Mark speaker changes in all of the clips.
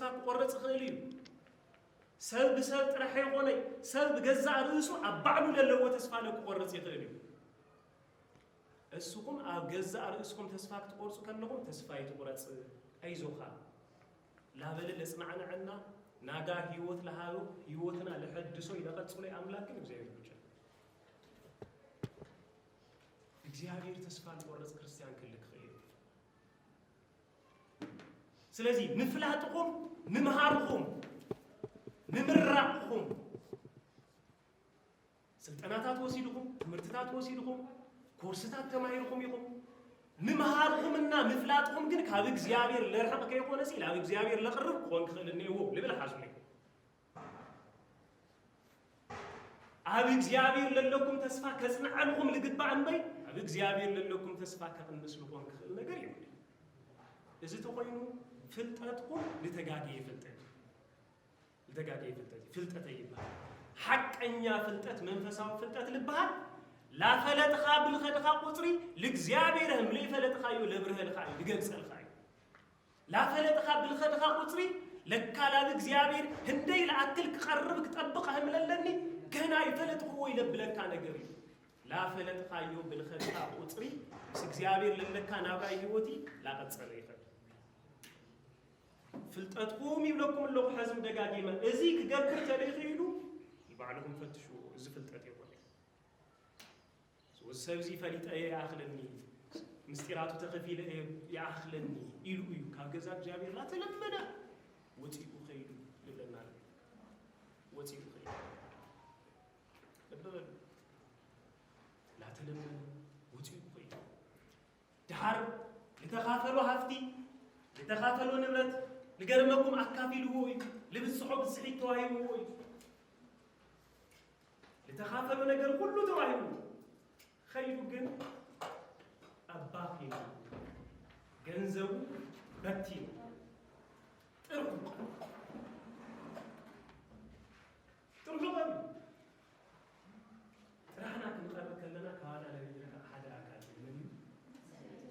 Speaker 1: تسفى قرص خليل سب طرح يقوني سب جزع رأسه أبعلو للو تسفى لك قرص خليل السكم أب جزع رأسكم تسفى تقرص كلهم تسفى يتقرص أي زوخا لا بل اسمعنا عنا ناقا هيوت لهاو هيوتنا لحدثوا إذا قد صلي أملاكنا بزيادة እግዚአብሔር ተስፋ ለቆረጥ ክርስቲያን ክልክ ኸይር ስለዚህ ምፍላጥኩም ምምሃርኩም ምምራቅኩም ስልጠናታት ወሲድኩም ትምህርትታት ወሲድኩም ኮርስታት ተማሂርኩም ይኹም ምምሃርኩምና ምፍላጥኩም ግን ካብ እግዚአብሔር ለርሕቅ ከይኮነ ሲል ኣብ እግዚአብሔር ለቅርብ ኮን ክልኔው ልብል ሓስብ ኣብ እግዚአብሔር ለለኩም ተስፋ ከጽንዓልኩም ልግባእን በይ ኣብ እግዚአብሔር ለለኩም ተስፋ ከቅንስ ልሆን ክእል ነገር ይሁን እዚ ተቆይኑ ፍልጠትኩም ለተጋገየ ፍልጠት ይባል ሐቀኛ ፍልጠት መንፈሳዊ ፍልጠት ልባል ላፈለጥኻ ብልኸድኻ ቁጽሪ ለእግዚአብሔርም ለይፈለጥኻዮ ለብርህልኻዮ ልገልጸልኻዮ ላፈለጥኻ ብልኸድኻ ቁጽሪ ለካላብ እግዚአብሔር ህንደይ ለአክል ክቀርብ ክጠብቅህም ለለኒ ገና ይፈለጥኹ ወይ ለብለካ ነገር እዩ ላፈለጥኻዮ ብልኸድኻ ቁጽሪ ምስ እግዚአብሔር ለለካ ናብራይ ህይወቲ ላቀጸለ ይፈል ፍልጠትኩም ይብለኩም ለኹ ሕዝም ደጋጊመ እዚ ክገብር ተለይኺሉ ይባዕልኩም ፈትሹ እዚ ፍልጠት ይሆን ወሰብዚ ፈሊጠ ያኽለኒ ምስጢራቱ ተኸፊለ ያኽለኒ ኢሉ እዩ ካብ ገዛ እግዚአብሔር ላተለመደ ወጪኡ ኸይዱ ይብለናል ወጪኡ ኸይዱ ለበለ ላተለመደ ወጪኡ ኸይዱ ዳር ለተኻፈሉ ሀፍቲ ለተኻፈሉ ንብረት لقرمكم أكافيله هوي لبسحب السحيك تواهيه هوي لتخافلوا نقر كله تواهيه خيروا جن أباقين جنزو بتين ترقوا غبي رحنا كنقرب كلنا كوانا لنا أحد أكاد النبي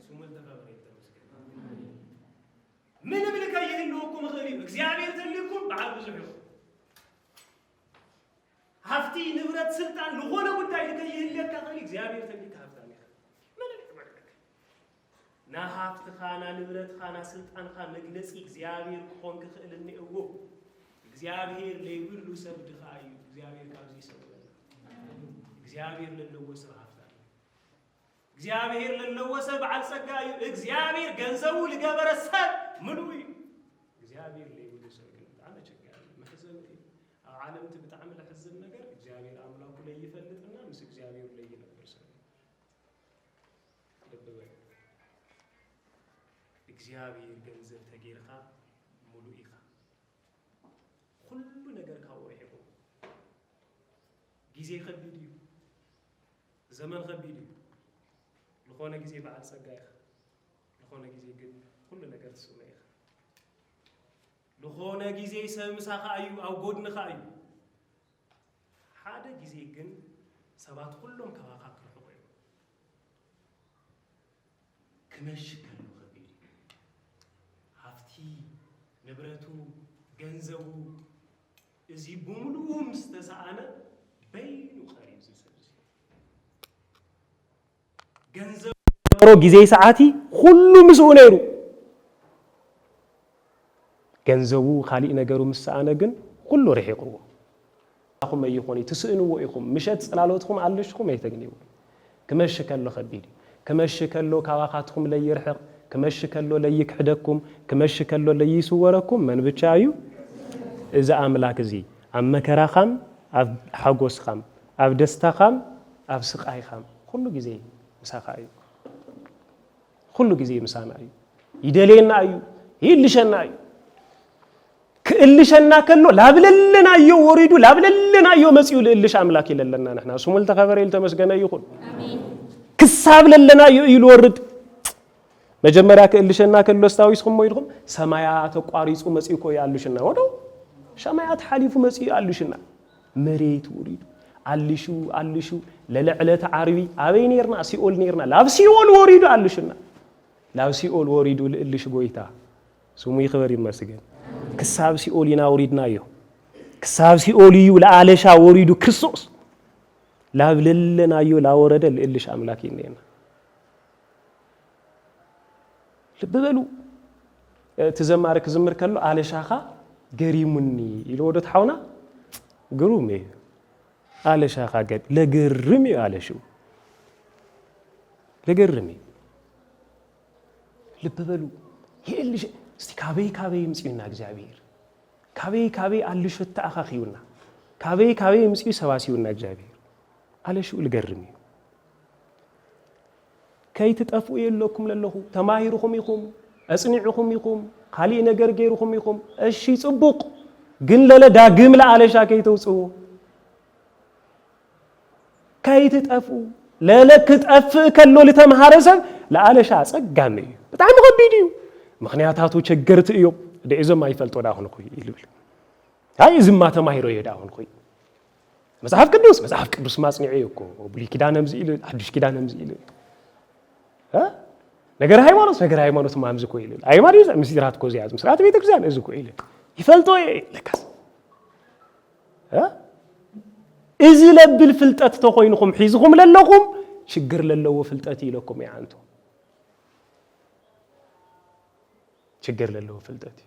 Speaker 1: سمو الدفاع من ملك يهلوكم غريب እግዚአብሔር ትልኩም በዓል ብዙ ነው ሀፍቲ ንብረት ስልጣን ለሆነ ጉዳይ ለከይህለካ ኸሊ እግዚአብሔር ትልክ ሀብታም ይኸ ምን ልትመረክ ና ሀፍት ኻና ንብረት ኻና ስልጣን ኻ መግለጽ እግዚአብሔር ኮንክ ኽእልኒ እዎ እግዚአብሔር ለይብሉ ሰብድ ኻዩ እግዚአብሔር ካብዚ ሰበለ እግዚአብሔር ለለወሰ ሀብታም እግዚአብሔር ለለወሰ በዓል ጸጋዩ እግዚአብሔር ገንዘቡ ለገበረሰ ምሉይ እግዚአብሔር ለይብሉ ሰብድ አነ ቸጋሪ መሐዘነት ዓለም ትብጣም ለሐዘን ነገር እግዚአብሔር አምላኩ ላይ ይፈልጥና ምስ እግዚአብሔር ላይ ይነበር ሰው ለበበ እግዚአብሔር ገንዘብ ተጌርኻ ሙሉኢኻ ሁሉ ነገር ካወረሄው ጊዜ ከቢድ እዩ ዘመን ከቢድ እዩ ለሆነ ጊዜ በዓል ጸጋይኻ ለሆነ ጊዜ ግን ሁሉ ነገር ተሰማይኻ ለሆነ ጊዜ ሰምሳኻ እዩ አው ጎድንኻ እዩ ሓደ ጊዜ ግን ሰባት ሁሉም ከባኻ ክርሕቁ እዩ ክመሽከሉ ከቢድ ሀፍቲ ንብረቱ ገንዘቡ እዚ ብሙሉ ምስተሰአነ በይኑ ቀሪብ ዝሰብስ ገንዘብ ጊዜ ሰዓቲ ሁሉ ምስኡ ነይሩ ገንዘቡ ኻሊእ ነገሩ ምስአነ ግን ሁሉ ረሒቁዎ አኹም ይኹን ትስእንዎ ኢኹም ምሸት ጽላሎትኩም አልሽኩም አይተግኒው ከመሽከሎ ከቢድ ከመሽከሎ ካዋኻትኩም ለይርሕቅ ከመሽከሎ ለይክሕደኩም ከመሽከሎ ለይስወረኩም መን ብቻ እዩ እዛ አምላክ እዚ ኣብ መከራኻም ኣብ ሓጎስኻም ኣብ ደስታኻም ኣብ ስቃይኻም ሁሉ ጊዜ ምሳኻ እዩ ሁሉ ጊዜ ምሳና እዩ ይደሌና እዩ ይልሸና እዩ كإلش الناكلو لابللنا يو وريدو لابللنا يو مسيول إلش أملاك لنا نحن سمول تخبر يلتمسجنا يقول كساب لنا يو يلورد مجمرة كإلش الناكلو استويس خم ويرخم سمايات وقاريس ومسيكو يالوشنا ودو سمايات حليف مسيو يالوشنا مريت وريدو علشو للعلة عربي أبي نيرنا سيول نيرنا لا سيول وريدو علشنا لا سيول وريدو إلش بويتا سمي خبر يمسجن كساب سيولينا وريدنا يو كساب سيوليو لعالشا وريدو كريستوس لا بللنا يو لا ورد الليش أملاكي نينا لببلو تزمارك زمر كله عالشا خا قريمني يلو دت حونا قرومي عالشا خا قد لقرمي عالشو لقرمي لببلو يقلش استي كابي مسيونا እግዚአብሔር ካቤ አልሽታ አኻኺውና ካቤ مسيو ሰባሲውና እግዚአብሔር አለሹ ልገርሚ ከይ ተጠፉ የለኩም ለለኹ ተማሂሩኹም ይኹም አጽኒዑኹም ይኹም ካሊ ነገር ገይሩኹም ይኹም እሺ ጽቡቅ ግን ለለ ዳግም ለአለሻ ከይ ተውጽኡ ከይ ተጠፉ ለለክ ጠፍ ከሎ ለተማሃረሰብ ለአለሻ ጸጋም እዩ በጣም ከቢዲው ምክንያታቱ ቸገርት እዩ ደእዘም አይፈልጦ ዳሁን ኮይ ይልብል አይ ዝማ ተማሂሮ ይሄዳሁን ኮይ መጽሐፍ ቅዱስ ማጽኒዑ እኮ ብሉይ ኪዳንም ዝኢል አዲስ ኪዳንም ዝኢል ነገር ሃይማኖት ማምዝ ኮይ ይልል ሃይማኖት ምስጢራት ኮ ዚያዝ ምስራት ቤተ ክርስቲያን እዚ ኮይ ይልል ይፈልጦ ለካስ እዚ ለብል ፍልጠት ተኮይንኩም ሒዝኩም ለለኩም ችግር ለለው ፍልጠት ይለኩም ያንቱ ችግር ለለው ፍልጠት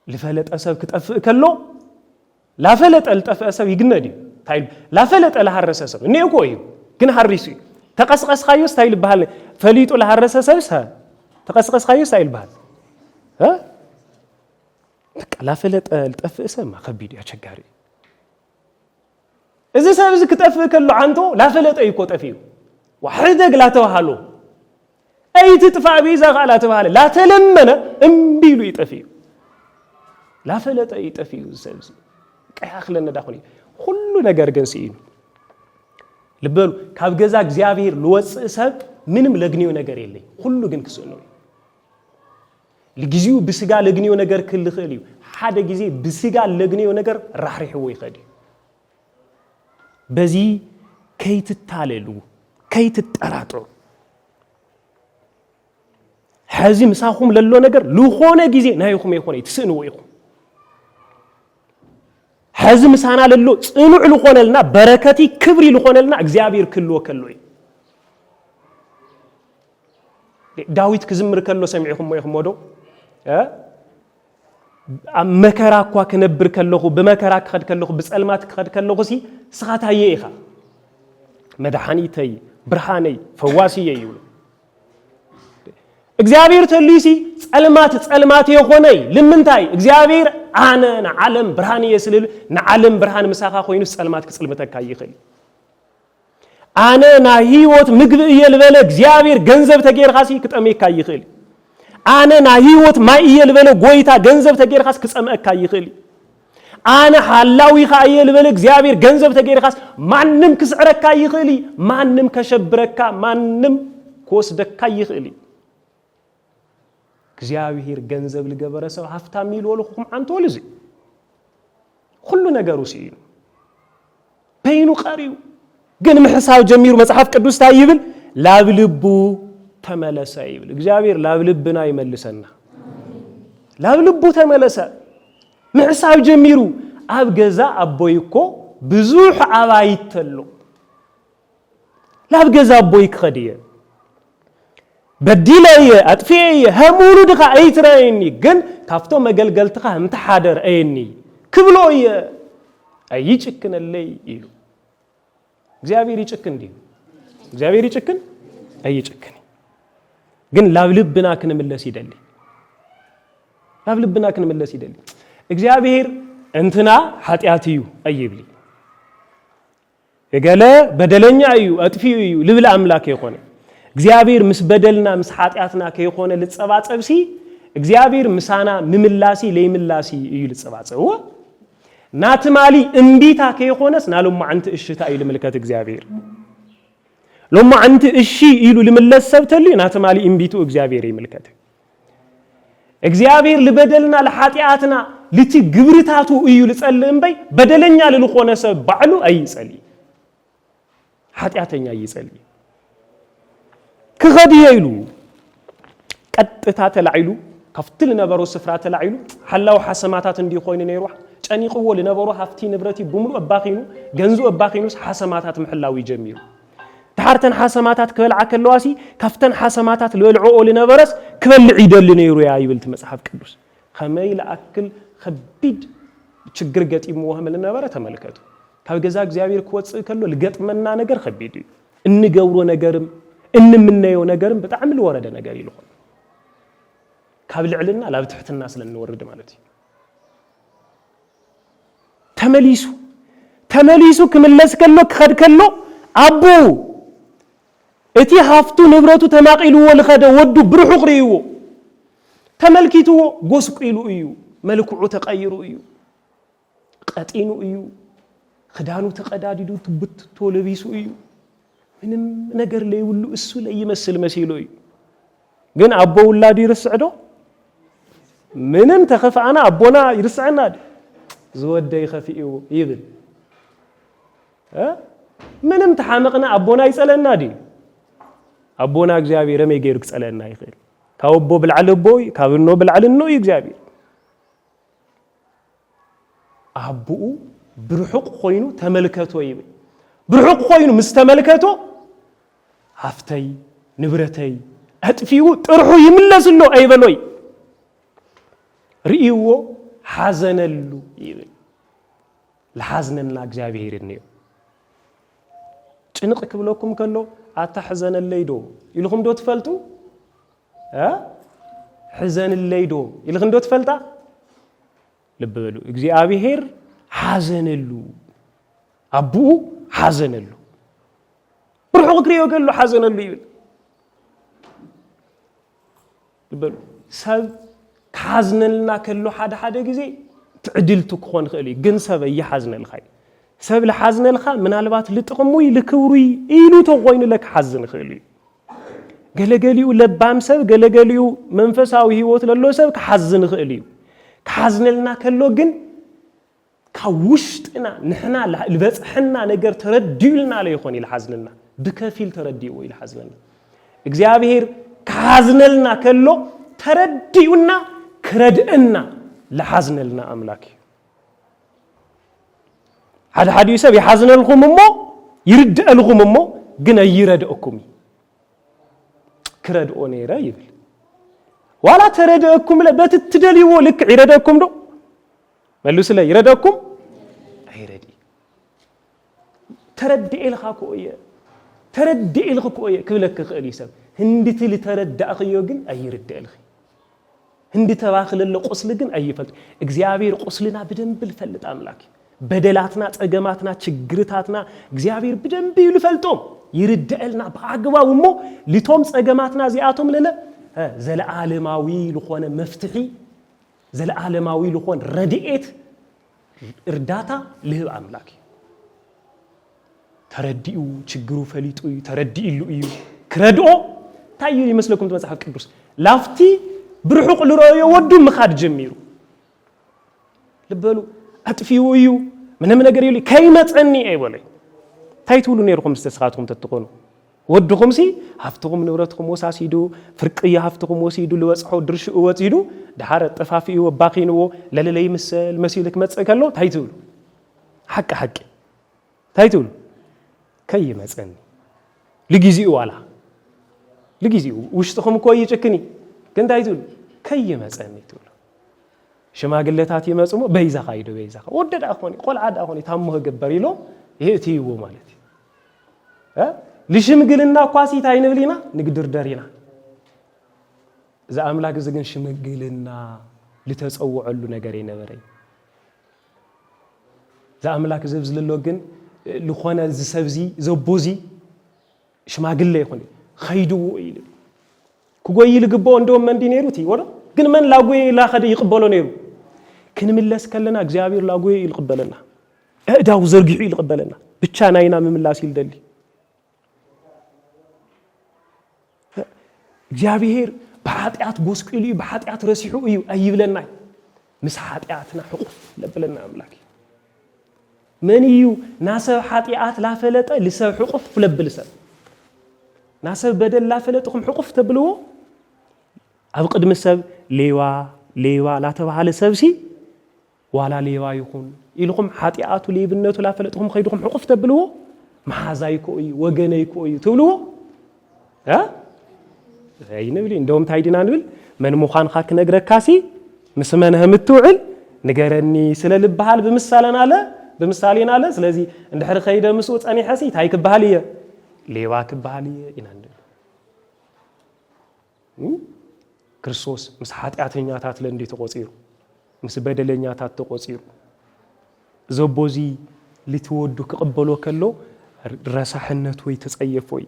Speaker 1: لفلت أسب كتأف كله لا فلت التأف أسب يجندي تايل لا فلت الهرس أسب نيو كوي كن هرسي تقصقص خايس تايل بحال فليت الهرس أسب سه تقصقص خايس تايل بحال ها لا فلت التأف أسب ما خبيدي أشجاري إذا سبز كتأف كله عنده لا فلت أي كوت أفيه وحدك لا توهالو أي تدفع بيزا لا توهال لا تلمنا أمبيلو يتأفيه لا فلت أي تفيو السبز كي أخلنا داخلي كل نجار جنسين لبلو كاب جزاك زيافير لوس سب منهم لجنيو نجار اللي كله جن كسونوي لجزيو بسجال لجنيو نجار كل خليو حدا جزي بسجال لجنيو نجار راح يحوي خدي بزي كي تتعللو كي تتأراتو حازم ساخم للو نجار لو خونه جزي نايخم يخونه تسنو يخم حزم سانا للو صنوع لخونه لنا بركتي كبري لخونه لنا እግዚአብሔር كله داويت كزمر كله سمعكم ويخمودو مكرا اكو كنبر كله بمكرا كخد كله بصلمات كخد كله سي سخاتايه ايخا مدحانيتي برهاني فواسي ييولو እግዚአብሔር ተልሲ ጸልማት የሆነይ ለምንታይ እግዚአብሔር አነ ዓለም ብርሃን የስልል ዓለም ብርሃን መሳኻ ኮይኑ ጸልማት ክጽልመተካ ይኽል አነ ህይወት ምግብ እየልበለ እግዚአብሔር ገንዘብ ተገርኻሲ ክጠመካ ይኽል አነ ህይወት ማይ እየልበለ ጎይታ ገንዘብ ተገርኻስ ክጸመካ ይኽል አነ ሐላዊ እየልበለ እግዚአብሔር ገንዘብ ተገርኻስ ማንንም ክስዕረካ ይኽል ማንንም ከሸብረካ ማንንም ኮስደካ ይኽል እግዚአብሔር ገንዘብ ለገበረ ሰው ሀፍታም ይልወልኩም አንተ ወልዚ ሁሉ ነገሩ ሲል በይኑ ቀሪው ግን መሐሳብ ጀሚሩ መጽሐፍ ቅዱስ ታይብል ላብልቡ ተመለሰ ይብል እግዚአብሔር ላብልብና ይመልሰና ላብልቡ ተመለሰ መሐሳብ ጀሚሩ አብገዛ አቦይኮ ብዙህ አባይተሎ ላብገዛ አቦይ ከዲየ بديلي أطفي همولو دخا أيتريني جن كافتو مجلجل تخا هم تحادر أيني كبلوي أيجكن اللي يلو زيابيري تشكن دي زيابيري تشكن أيجكن جن لابلب بنا كن من اللي سيدلي لابلب بنا كن من اللي سيدلي زيابير أنتنا حاتياتيو أيبلي يقاله بدلني أيو أطفي أيو لبلا أملاك يخونه እግዚአብሔር ምስበደልና ምስሐጢያትና ከይኾነ ልጸባጸብሲ እግዚአብሔር ምሳና ምምላሲ ለይምላሲ እዩ ልጸባጸው ናትማሊ እንዲታ ከይኾነስ ናሉም አንተ እሽታ ይል መልከት እግዚአብሔር ሎም አንተ እሺ ይሉ ልምለሰብተሊ ናትማሊ እንቢቱ እግዚአብሔር ይመልከት እግዚአብሔር ልበደልና ለሐጢያትና ልቲ ግብርታቱ እዩ ልጸልም በይ በደለኛ ለልኾነ ሰብ ባዕሉ አይጸሊ ሐጢያተኛ ይጸሊ كخدي يلو قطتا تلعيلو
Speaker 2: كفتل نبرو سفرات العيلو حلاو حسماتات اندي خوين نيروح ጨኒቅዎ ለነበሩ ሀፍቲ ንብረቲ ብሙሉ አባኺኑ ገንዙ አባኺኑስ ሐሰማታት محلاو يجميرو تحرتن حسماتات كبلع كلواسي كفتن حسماتات لولعو لنبرس كبلع يدل نيرو يا يبلت مصحف ቅዱስ خمي لاكل خبيد ችግር ገጢሞ ወህም ለነበረ ተመልከቱ ካብ ገዛ እግዚአብሔር ኮጽ ከሎ ለገጥመና ነገር خبيد እንገብሮ ነገርም እንምነየው ነገርም በጣም ለወረደ ነገር ይልሆን ካብ ልዕልና ላብትሕትና ስለንወርድ ማለት ነው ተመሊሱ ክምለስ ከሎ ክኸድ ከሎ አቡ እቲ ሀፍቱ ንብረቱ ተማቂልዎ ለኸደ ወዱ ብርሑቅ ሪይዎ ተመልኪትዎ ጎስቁሉ እዩ መልክዑ ተቀይሩ እዩ ቀጢኑ እዩ خدانو ተቀዳዲዱ ትብትቶ ለቢሱ እዩ ምንም ነገር ለይውሉ እሱ ላይ ይመስል መሲሉ እዩ ግን አቦ ውላዱ ይርስዕዶ ምንም ተኸፋና አቦና ይርስዕና زود يخفيو يبل ምንም ተሐመቅና አቦና ይጸለና ዲ አቦና እግዚአብሔር ረመይገርክ ጸለና ይخيل ካውቦ ብልዓልቦ ካብኖ ብልዓልኖ እግዚአብሔር አቡኡ ብርሑቅ ኮይኑ ተመልከቶ ይብል ብርሑቅ ኮይኑ ምስተመልከቶ ሀፍተይ ንብረተይ አጥፊው ጥርሑ ይምለስሎ አይበሎይ ርኢዎ حزنلو يبل لحزننا እግዚአብሔር ነው ጭንቅ ክብለኩም ከሎ አታሕዘነለይዶ ይልኩም ዶ ትፈልጡ ሕዘንለይዶ ይልኩም ዶ ትፈልጣ ልበሉ እግዚአብሔር حزنሉ አቡ حزنሉ ብርሑቅ ክሪዮ ከሎ حزنሉ ይብል ልበሉ ሰብ حزنلنا كله حدا ጊዜ تعدلت كون خلي ግን ሰብ يحزنልخ ሰብ ለحزنልخ ምናልባት ልጥቅሙይ ልክብሩይ ኢሉ ተቆይኑ ለክ حزن خلي ገለገሊው ለባም ሰብ ገለገሊው መንፈሳዊ ህይወት ለሎ ሰብ ከحزن خلي كحزنلنا كله ግን ካውሽጥና ንሕና ልበጽሕና ነገር ተረዲዩልና ለይኾን ይልحزنልና በከፊል ተረዲዩ ይልحزنልና እግዚአብሔር كحزنلنا كله ተረዲዩና كردئنا لحزنلنا أملاكي هذا حديث يحزن لكم مو يرد لكم مو جنا يردئكم كردئوني رايبل ولا تردئكم لا بتتدليو لك يردئكم دو ملوس لا يردئكم يردي تردئ الخاكوية تردئ الخاكوية كلك خليسة هندي تلي تردئ خيو جن يردئ الخي هندي تواخل القصل جن أي فلت إجزاءبير قصلنا بدن بالفلت أملاك بدلاتنا تجمعاتنا تجرتاتنا إجزاءبير بدن بالفلتهم يرد لنا بعجوا ومو لتوم تجمعاتنا زياتهم لنا زل عالماوي لخوان مفتحي زل عالماوي لخوان رديئت إرداتا له أملاك ترديو تجرو فليتوي ترديلو إيو كردو تايو يمسلكم تمسحك كبرس لافتي برحق لرأي ودو مخاد جميرو لبالو أتفيو يو من أجري لي كيمة عني أي ولا تايتولو نيركم استسقاتهم تتقونوا ودكم سي هفتكم نورتكم وساسيدو فرقية هفتكم وسيدو لوسحو درش وسيدو دحار الطفافي وباقينو لا لا يمسل مسيلك متسكلو تايتولو حق تايتولو كيمة عني لجيزي ولا لجيزي وشتكم كوي يشكني كنت عايزول كي مسأني تقول شماغلتات يمصمو بيزا خايدو بيزا ودد اخوني قول عاد اخوني تامه جبريلو يهتيو مالتي لشمغلنا ኳሲ ታይነብሊና ንግድር ደሪና ዘአምላክ ዘግን ሽምግልና ልተጸውዑሉ ነገር ይነበረኝ ዘአምላክ ዘብዝልሎ ግን ለኾነ ዝሰብዚ ዘቦዚ ሽማግለ ይኹን ኸይዱ ይል ኩጎይ ልግቦ እንደም መንዲኔሩቲ ወራ ግን መን ላጎይ ላኸደ ይቅበሎ ነሩ ክንምለስ ከለና እግዚአብሔር ላጎይ ይልቅበለና እዳው ዘርግሑ ይልቅበለና ብቻ ናይና ምምላስ ይልደሊ እግዚአብሔር በኃጢአት ጎስቁሉ በኃጢአት ረሲሑ እዩ አይብለና ምስ ኃጢአትና حقوق ለብለና አምላክ من يو ناسب حقيقات لا فلت لسب حقوق فلبلسب ناسب بدل لا فلتكم حقوق تبلو أب قدم السب ليوا لا تبعال سبسي ولا ليوا يكون إلهم حاتياتو ليبنتو لا فلتهم خيدهم حقوق تبلوه محازايكوي وجنايكوي تبلوه ها أي نبلي ندوم تايدنا نبل من مخان خاك نجرك كاسي مسمنها متوعل نجرني سلال بحال بمثالنا على سلازي عند حر خيدا مسوت أني حسيت هاي كبحالية ليوا كبحالية إنان كريستوس مسحات أعتنياتات لندي تقصير مسبدلنياتات تقصير زبوزي لتودو كقبلو كله رسحنة ويتسأيفوي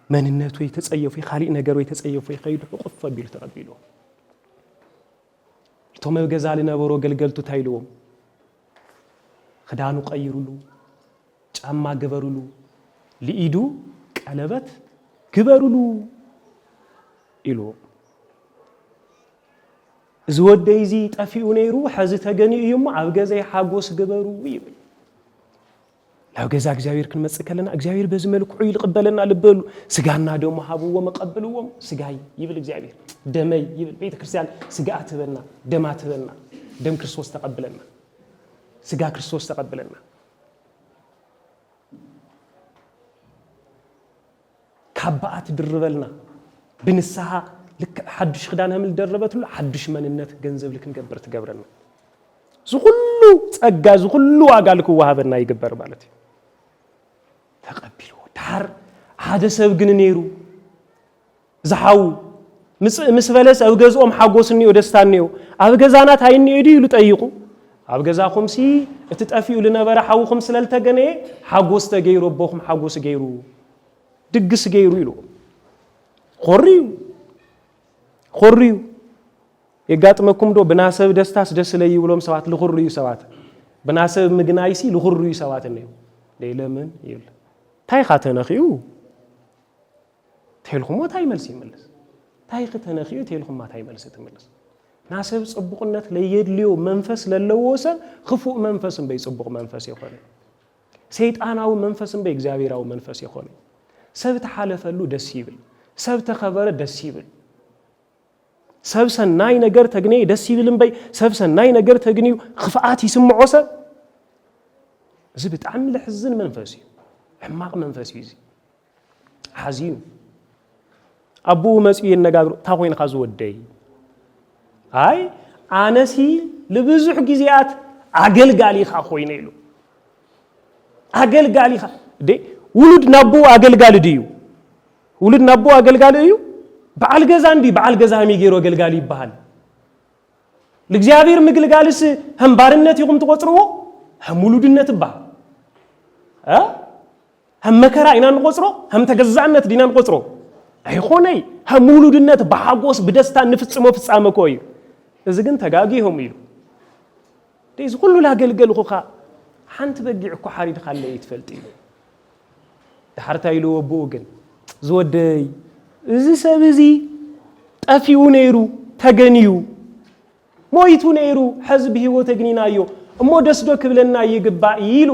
Speaker 2: مننة ويتسأيفوي خالق نجار ويتسأيفوي خيد وقف بيل تقبله توما بجزالنا برو قلقلتو تايلوهم خدانو قيرولو ጫማ ገበሩሉ لإيدو ቀለበት ገበሩሉ ኢሎ ዝወደይዚ ጠፊኡ ነይሩ ሐዝ ተገኒ እዩማ ኣብ ገዛይ ሓጎስ ገበሩ ይብል ላው ገዛ እግዚአብሔር ክንመጽከለና እግዚአብሔር በዚ መልኩ ይልቀበለና ልበሉ ስጋና ደሞ ሀብዎ መቀበልዎም ስጋይ ይብል እግዚአብሔር ደመይ ይብል ቤተ ክርስቲያን ስጋ አትበልና ደም አትበልና ደም ክርስቶስ ተቀበለና ስጋ ክርስቶስ ተቀበለና ካባአት ድርበልና ብንሳሃ ልክ ሐድሽ خدان هم الدربت له حدش منነት ገንዘብ ልክ እንገበር ትገብረና ዝሁሉ ጸጋ ዝሁሉ ዋጋልኩ ወሃበና ይገበር ማለት ተቀበሉ ዳር ሓደ ሰብ ግን ነይሩ ዝሓው ምስበለስ ኣብ ገዝኦም ሓጎስኒ ወደስታኒዮ ኣብ ገዛናት ሃይኒ ይዲ ይሉ ጠይቁ ኣብ ገዛኹም ሲ እትጠፊኡ ለነበረ ሓውኹም ስለልተገነ ሓጎስ ተገይሩ ቦኹም ሓጎስ ገይሩ ድግስ ገይሩ ይሉ خوريو يقاطمكم دو بناسب دستاس دس لي يبلوم سوات لخوريو سوات بناسب مغنايسي لخوريو سوات نيو ليلمن يل تاي خاتنخيو تيلكم ما تاي ملس يملس تاي خاتنخيو تيلكم ما تاي ملس تملس ناسب صبقنت ليدليو منفس للووسه خفوق منفسن بي صبق منفس يخونه سيطاناو منفسن بي اغزابيراو منفس يخونه سب تحالفلو دس يبل سب تخبر دس يبل سبسناي ነገር ተግኔ ደስ ይብልን በይ ሰብሰናይ ነገር ተግኒው خفአት ይስምዖሰ እዚ በጣም ለሕዝን መንፈስ ሕማቅ መንፈስ ይዚ حزين አቡ መጽኡ ይነጋግሩ ታቆይን ካዙ ወደይ አይ አነሲ ለብዙሕ ጊዜያት አገልጋሊ ኻኾይነ ይሉ አገልጋሊ ኻ ደ ውሉድ ናቡ አገልጋሊ ዲዩ ውሉድ ናቡ አገልጋሊ እዩ بعال جزاندي بعال جزامي غيرو غلغالي يبحال لእግዚአብሔር ምግልጋልስ هم ባርነት ይቆም ተቆጥሮ هم ሙሉድነት ይባል هم መከራ ኢናን ቆጥሮ هم ተገዛነት ዲናን ቆጥሮ አይኾነይ هم ሙሉድነት በሐጎስ በደስታ ንፍጽሞ ፍጻመ ኮይ እዚ ግን ተጋጊهم ይሉ ደይዝ ሁሉ ላገልገልኹ ኻ ሓንት በጊዕ እኮ ሓሪድ ካለ ይትፈልጥ ይሉ ዳርታ ይሉ ወቦ ግን ዝወደይ እዚ ሰብዚ ጠፊኡ ነይሩ ተገኒዩ ሞይቱ ነይሩ ሕዝብ ህይወት ተግኒናዮ እሞ ደስዶ ክብለና ይግባ ይሉ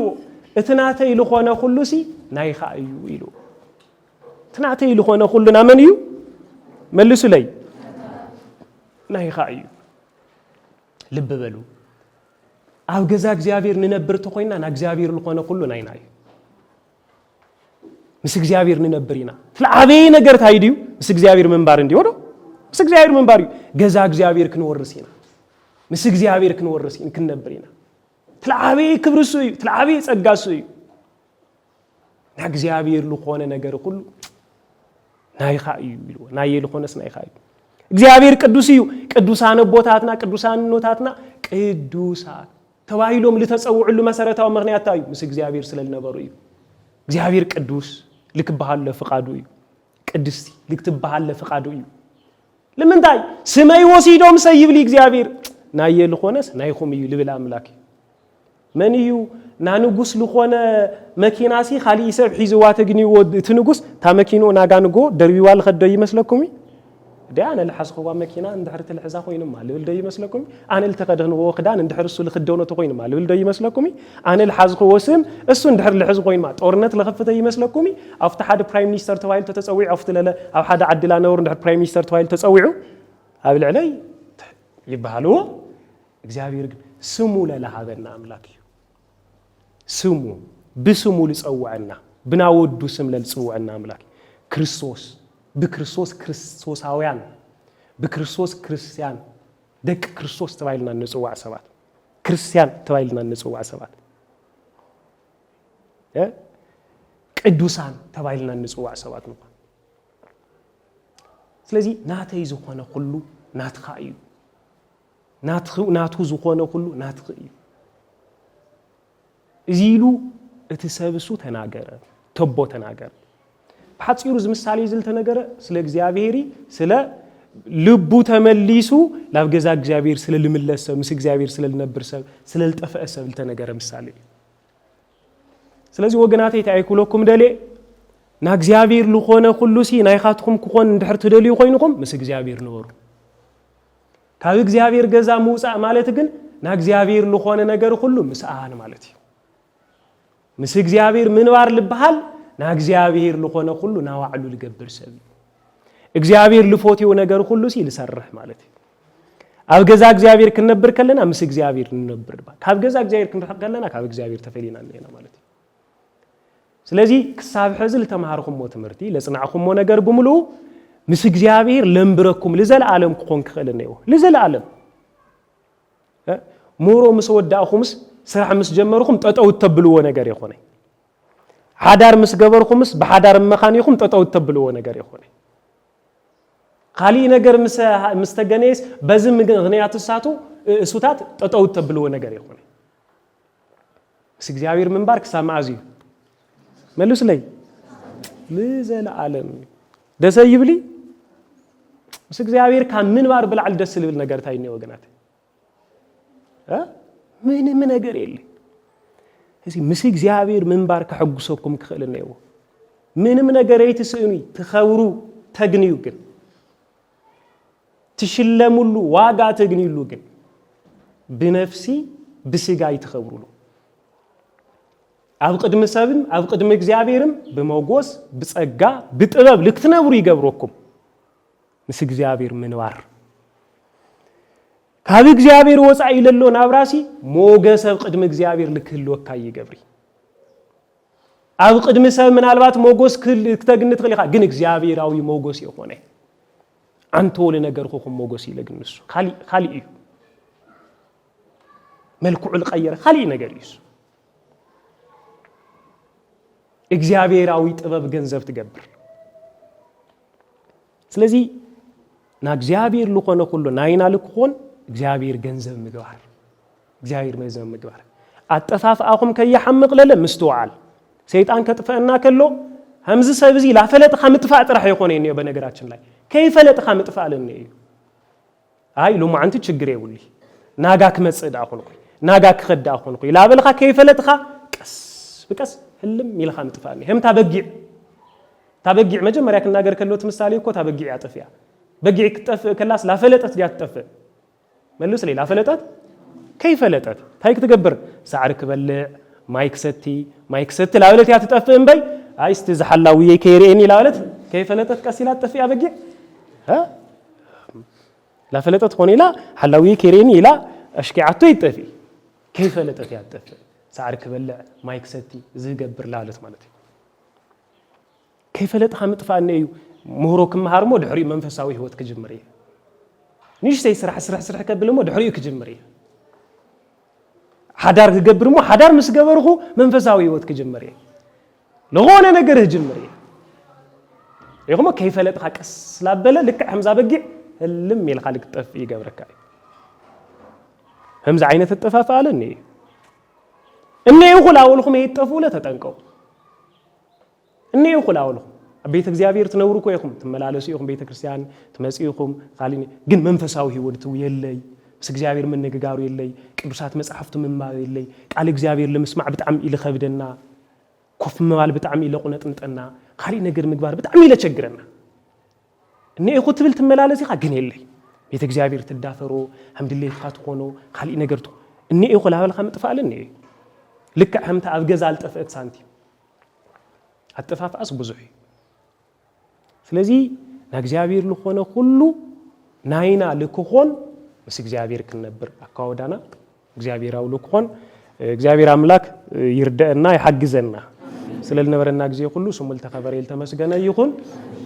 Speaker 2: እትናተይ ለኾነ ሁሉሲ ናይኻ እዩ ይሉ እትናተይ ለኾነ ሁሉና ማን እዩ መልሱ ለይ ናይኻ እዩ ልብ በሉ ኣብ ገዛ እግዚአብሔር ንነብር ተኾይና ና እግዚአብሔር ለኾነ ሁሉ ናይናዩ مس እግዚአብሔር ንነብሪና ፍልዓበይ ነገር ታይዲዩ مس እግዚአብሔር መንባር እንዲወዶ مس እግዚአብሔር መንባር ገዛ እግዚአብሔር ክንወርሲና مس እግዚአብሔር ክንወርሲን ክንነብሪና ፍልዓበይ ክብርሱ ፍልዓበይ ጸጋሱ ና እግዚአብሔር ለኾነ ነገር ሁሉ ናይኻ እዩ ይሉ ናየ ለኾነስ ናይኻ እዩ እግዚአብሔር ቅዱስ እዩ ቅዱሳን ቦታትና ቅዱሳን ኖታትና ቅዱሳን ተባይሎም ለተጸውዑሉ መሰረታው ምክንያት ታዩ مس እግዚአብሔር ስለነበሩ እዩ እግዚአብሔር ቅዱስ ልክባሃል ለፍቃዱ እዩ ቅድስቲ ልክትባሃል ለፍቃዱ እዩ ለምንታይ ስመይ ወሲዶም ሰይብል እግዚአብሔር ናየ ለኾነስ ናይኹም እዩ ልብል አምላክ ማን እዩ ናንጉስ ለኾነ መኪናሲ ኻሊ ሰብ ሒዝዋ ተግኒው ትንጉስ ታ መኪኖ ናጋንጎ ደርቢዋል ኸደ ይመስለኩም ዳና ለሐስኹዋ መኪና እንድሕር ተልሕዛ ኮይንማ ልብል ደ ይመስለኩም አነ ለተቀደኽንዎ ኽዳን እንድሕር እሱ ለኽደውነ ተኮይንማ ልብል ደ ይመስለኩም አነ ለሐዝኹዎ ስም እሱ እንድሕር ለሕዝ ኮይንማ ጦርነት ለኸፍተ ይመስለኩም አፍተ ሓደ ፕራይም ሚኒስተር ተባይል ተጸዊዑ አፍተ ለለ ኣብ ሓደ ዓድላ ነውር እንድሕር ፕራይም ሚኒስተር ተባይል ተጸዊዑ أبل علي يبهلو እግዚአብሔር ግን ስሙ ለለሃበና አምላክ ስሙ بسمو لصوعنا بناودو سم لصوعنا አምላክ ክርስቶስ بكريستوس ክርስቶሳውያን بكريستوس ክርስቲያን ደቅ ክርስቶስ ተባይልና ንጽዋዕ ሰባት ክርስቲያን ተባይልና ንጽዋዕ ሰባት ቅዱሳን ተባይልና ንጽዋዕ ሰባት ነው ስለዚህ ናተይ ዝኾነ ሁሉ ናትኻ እዩ ናቱ ዝኾነ ሁሉ ናትኽ እዩ እዚሉ እትሰብሱ ተናገረ ተቦ ተናገረ በሐጽሩ ዝምሳሌ ዝል ተነገረ ስለ እግዚአብሔሪ ስለ ልቡ ተመሊሱ ላብገዛ እግዚአብሔር ስለ ልምለሰ ምስ እግዚአብሔር ስለ ልነብር ሰብ ስለ ልጠፈእ ሰብ ተነገረ ምሳሌ ስለዚህ ወገናቴ ታይኩለኩም ደሌ ና እግዚአብሔር ልኾነ ሁሉ ሲ ናይኻትኩም ክኾን እንድሕር ትደልዩ ኮይንኩም ምስ እግዚአብሔር ነበሩ ካብ እግዚአብሔር ገዛ ሙፃእ ማለት ግን ና እግዚአብሔር ልኾነ ነገር ሁሉ ምስአን ማለት እዩ ምስ እግዚአብሔር ምንባር ልበሃል ና እግዚአብሔር ልኾነ ሁሉ ናዋዕሉ ልገብር ሰብ እግዚአብሔር ልፎትዮ ነገር ሁሉ ሲ ልሰርሕ ማለት እዩ ኣብ ገዛ እግዚአብሔር ክንነብር ከለና ምስ እግዚአብሔር ንነብር ባ ካብ ገዛ እግዚአብሔር ክንርሕቅ ከለና ካብ እግዚአብሔር ተፈሊና ነና ማለት እዩ ስለዚህ ክሳብ ሕዝል ተማሃርኩሞ ትምህርቲ ለጽናዕኩሞ ነገር ብሙሉ ምስ እግዚአብሔር ለምብረኩም ለዘላለም ክኾን ክኸለነዮ ለዘላለም ሞሮ ምስ ወዳእኹምስ ስራሕ ምስ ጀመርኩም ጠጠው ተብልዎ ነገር ይኾነ ሓዳር ምስ ገበርኩምስ በሓዳር መኻኒኹም ጠጠው ተብልዎ ነገር ይኾነ ካሊ ነገር ምስ ተገነየስ በዝም ምክንያት ተሳቱ እሱታት ጠጠው ተብልዎ ነገር ይኾነ ምስ እግዚአብሔር ምንባር ክሳማዕዚ መልስ ላይ ለዘላለም ደሰ ይብሊ ምስ እግዚአብሔር ከምንባር ብልዓል ደስ ልብል ነገር ታይኔ ወገናት ምንም ነገር የለ እዚ ምስ እግዚአብሔር ምንባር ከሐጉሰኩም ክኸለነዮ ምንም ነገር አይትስእኒ ተኸብሩ ተግኒዩ ግን ትሽለሙሉ ዋጋ ተግኒሉ ግን በነፍሲ በስጋይ ተኸብሩሉ ኣብ ቅድም ሰብም ኣብ ቅድም እግዚአብሔርም በመጎስ በጸጋ በጥበብ ልክትነብሩ ይገብረኩም ምስ እግዚአብሔር ምንባር ካብ እግዚአብሔር ወፃኢ ለሎ ናብራሲ ሞገስ ኣብ ቅድም እግዚአብሔር ልክህልወካ ይገብሪ ኣብ ቅድም ሰብ ምናልባት ሞገስ ክተግንት ኸሊኻ ግን እግዚአብሔራዊ ሞገስ ይኾነ አንተ ወለ ነገርኩም ሞገስ ይለግንሱ ካሊ እዩ መልኩዕ ልቀየረ ካሊ ነገር እዩ እግዚአብሔራዊ ጥበብ ገንዘብ ትገብር ስለዚህ ና እግዚአብሔር ልኾነ ሁሉ ናይና ልክኾን እግዚአብሔር ገንዘብ ምግባር እግዚአብሔር ገንዘብ ምግባር አጠፋፍአኹም ከየሐምቅ ለለ ምስተዋል ሰይጣን ከጥፈና ከሎ همز سبزي لا فلت خمتفا طرح يكون اني بنغراچن لاي كيفلت خمتفا لني اي لو ما انت ችግር ይውል ናጋክ መጽዳ ሆንኩ ናጋክ خዳ ሆንኩ ላ በልኻ ከይፈለጥኻ ቀስ በቀስ ህልም ይልኻ ምጥፋኒ هم ታበጊዕ መጀመሪያ ከናገር ከሎት ምሳሌ እኮ ታበጊዕ ያጥፍያ በጊዕ ክጠፍ ከላስ ላ ፈለጠት ያጥፍ መልስ ላይ ላ ፈለጠት ከይፈለጠት ታይክ ትገብር ሳዕር ክበልዕ ማይክ ሰቲ ላበለት ያጥፍ እንበይ አይስት ዘሐላውዬ ከይሬኒ ላበለት ከይፈለጠት ቀሲላ ጥፍያ በጊዕ لا فلتت خونيلا حلاوي كيريني لا اشكيعتو يطفي كيف فلتت يطف سعرك بلع مايك ستي زغبر لالت معناتي كيف فلت خمطفا انيو مهروك مهارمو دحري منفساوي هوت كجمريه نيش سي سرح كبلمو دحري كجمريه حدار كغبرمو حدار مسغبرخو منفساوي هوت كجمريه لغونه ነገር جمريه يغمو كيف فلت خقس لابله لك حمزه بقي هلم يلخالك طف يغبرك همز عينه الطفاف علني اني يقول اولكم يطفوا له تطنقوا اني يقول اولكم بيت እግዚአብሔር ትነውሩ ኮይኩም ትመላለሱ ይኹም ቤተ ክርስቲያን ትመጽይኹም ቃሊኒ ግን መንፈሳዊ ህይወት የለይ ምስ እግዚአብሔር ምን ንግጋሩ የለይ ቅዱሳት መጽሐፍቱ ምንማር የለይ ቃል እግዚአብሔር ለመስማዕ በጣም ይልኸብደና ኮፍ መባል በጣም ይለቁነጥንጠና ቃሊ ነገር ምግባር በጣም ይለቸግረና እኔ እኮ ትብል ትመላለስ ይኻ ግን የለይ ቤተ እግዚአብሔር ትዳፈሩ ሐምድሊህ ኻትኾኑ ቃሊ ነገርቱ እኔ እኮ ላበልኻ መጥፋለን እኔ ልክ ሐምታ አብገዛ አልጠፈት ሳንቲም አጥፋፋስ ብዙ ስለዚህ ለእግዚአብሔር ለሆነ ሁሉ ናይና ልክኾን ምስ እግዚአብሔር ክንነብር አካወዳና እግዚአብሔራው ልክኾን እግዚአብሔር አምላክ ይርዳና ይሐግዘና ስለልነበረና ጊዜ ሁሉ ስሙ ተከበረ ይልተመስገነ ይሁን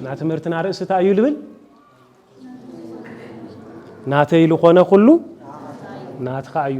Speaker 2: ና ትምህርትና ርዕስታ እዩ ልብል ናተ ይልኾነ ሁሉ ናትኻ እዩ